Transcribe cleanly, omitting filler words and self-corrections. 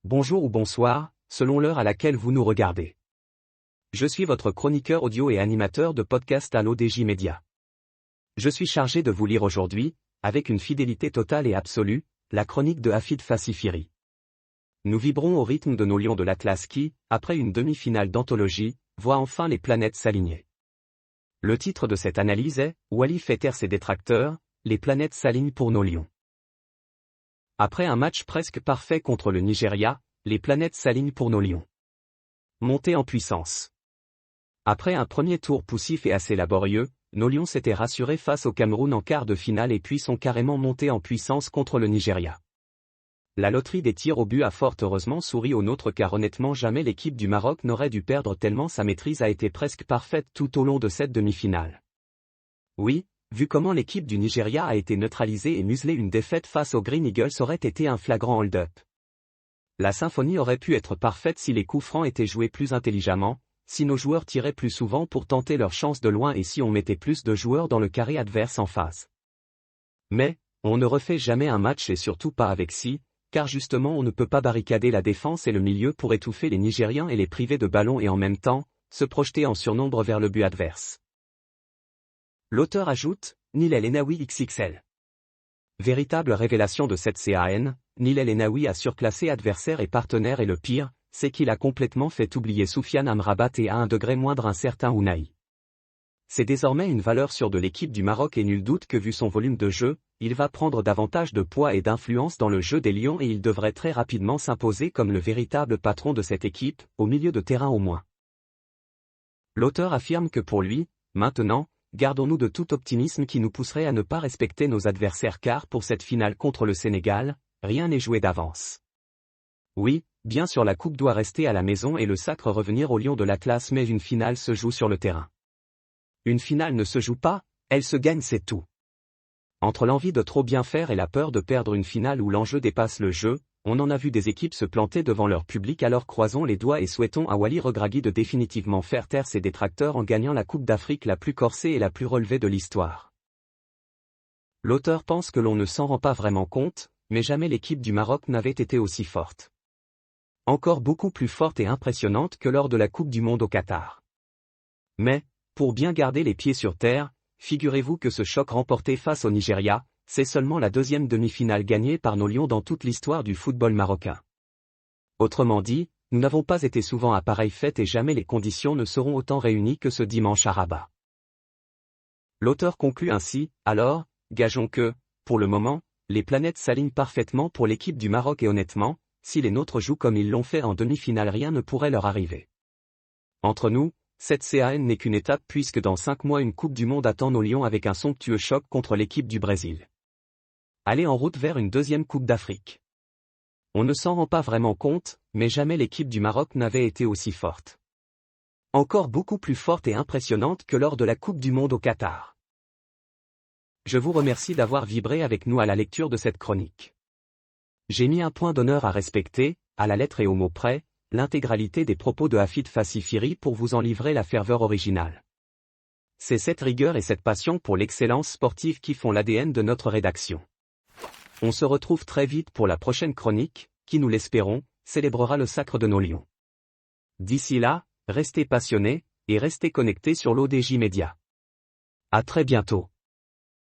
bonjour ou bonsoir, selon l'heure à laquelle vous nous regardez. Je suis votre chroniqueur audio et animateur de podcast à l'ODJ Média. Je suis chargé de vous lire aujourd'hui, avec une fidélité totale et absolue, la chronique de Hafid Fassifiri. Nous vibrons au rythme de nos lions de l'Atlas qui, après une demi-finale d'anthologie, voient enfin les planètes s'aligner. Le titre de cette analyse est « Wally fait taire ses détracteurs, les planètes s'alignent pour nos lions ». Après un match presque parfait contre le Nigeria, les planètes s'alignent pour nos lions. Montée en puissance. Après un premier tour poussif et assez laborieux, nos lions s'étaient rassurés face au Cameroun en quart de finale et puis sont carrément montés en puissance contre le Nigeria. La loterie des tirs au but a fort heureusement souri aux nôtres car honnêtement jamais l'équipe du Maroc n'aurait dû perdre tellement sa maîtrise a été presque parfaite tout au long de cette demi-finale. Oui, vu comment l'équipe du Nigeria a été neutralisée et muselée, une défaite face aux Green Eagles aurait été un flagrant hold-up. La symphonie aurait pu être parfaite si les coups francs étaient joués plus intelligemment, si nos joueurs tiraient plus souvent pour tenter leur chance de loin et si on mettait plus de joueurs dans le carré adverse en face. Mais, on ne refait jamais un match et surtout pas avec si, car justement on ne peut pas barricader la défense et le milieu pour étouffer les Nigérians et les priver de ballon et en même temps, se projeter en surnombre vers le but adverse. L'auteur ajoute, Nil El Enaoui XXL. Véritable révélation de cette CAN, Nil El Enaoui a surclassé adversaire et partenaire et le pire, c'est qu'il a complètement fait oublier Soufiane Amrabat et à un degré moindre un certain Ounahi. C'est désormais une valeur sûre de l'équipe du Maroc et nul doute que vu son volume de jeu, il va prendre davantage de poids et d'influence dans le jeu des Lions et il devrait très rapidement s'imposer comme le véritable patron de cette équipe, au milieu de terrain au moins. L'auteur affirme que pour lui, maintenant, gardons-nous de tout optimisme qui nous pousserait à ne pas respecter nos adversaires car pour cette finale contre le Sénégal, rien n'est joué d'avance. Oui, bien sûr la coupe doit rester à la maison et le sacre revenir aux Lions de l'Atlas mais une finale se joue sur le terrain. Une finale ne se joue pas, elle se gagne c'est tout. Entre l'envie de trop bien faire et la peur de perdre une finale où l'enjeu dépasse le jeu, on en a vu des équipes se planter devant leur public alors croisons les doigts et souhaitons à Wally Regragui de définitivement faire taire ses détracteurs en gagnant la Coupe d'Afrique la plus corsée et la plus relevée de l'histoire. L'auteur pense que l'on ne s'en rend pas vraiment compte, mais jamais l'équipe du Maroc n'avait été aussi forte. Encore beaucoup plus forte et impressionnante que lors de la Coupe du Monde au Qatar. Mais, pour bien garder les pieds sur terre, figurez-vous que ce choc remporté face au Nigeria, c'est seulement la deuxième demi-finale gagnée par nos Lions dans toute l'histoire du football marocain. Autrement dit, nous n'avons pas été souvent à pareille fête et jamais les conditions ne seront autant réunies que ce dimanche à Rabat. L'auteur conclut ainsi, alors, gageons que, pour le moment, les planètes s'alignent parfaitement pour l'équipe du Maroc et honnêtement, si les nôtres jouent comme ils l'ont fait en demi-finale rien ne pourrait leur arriver. Entre nous, cette CAN n'est qu'une étape puisque dans 5 mois une Coupe du Monde attend nos Lions avec un somptueux choc contre l'équipe du Brésil. Aller en route vers une deuxième Coupe d'Afrique. On ne s'en rend pas vraiment compte, mais jamais l'équipe du Maroc n'avait été aussi forte. Encore beaucoup plus forte et impressionnante que lors de la Coupe du Monde au Qatar. Je vous remercie d'avoir vibré avec nous à la lecture de cette chronique. J'ai mis un point d'honneur à respecter, à la lettre et au mot près, l'intégralité des propos de Hafid Fassifiri pour vous en livrer la ferveur originale. C'est cette rigueur et cette passion pour l'excellence sportive qui font l'ADN de notre rédaction. On se retrouve très vite pour la prochaine chronique, qui nous l'espérons, célébrera le sacre de nos Lions. D'ici là, restez passionnés, et restez connectés sur l'ODJ Média. À très bientôt.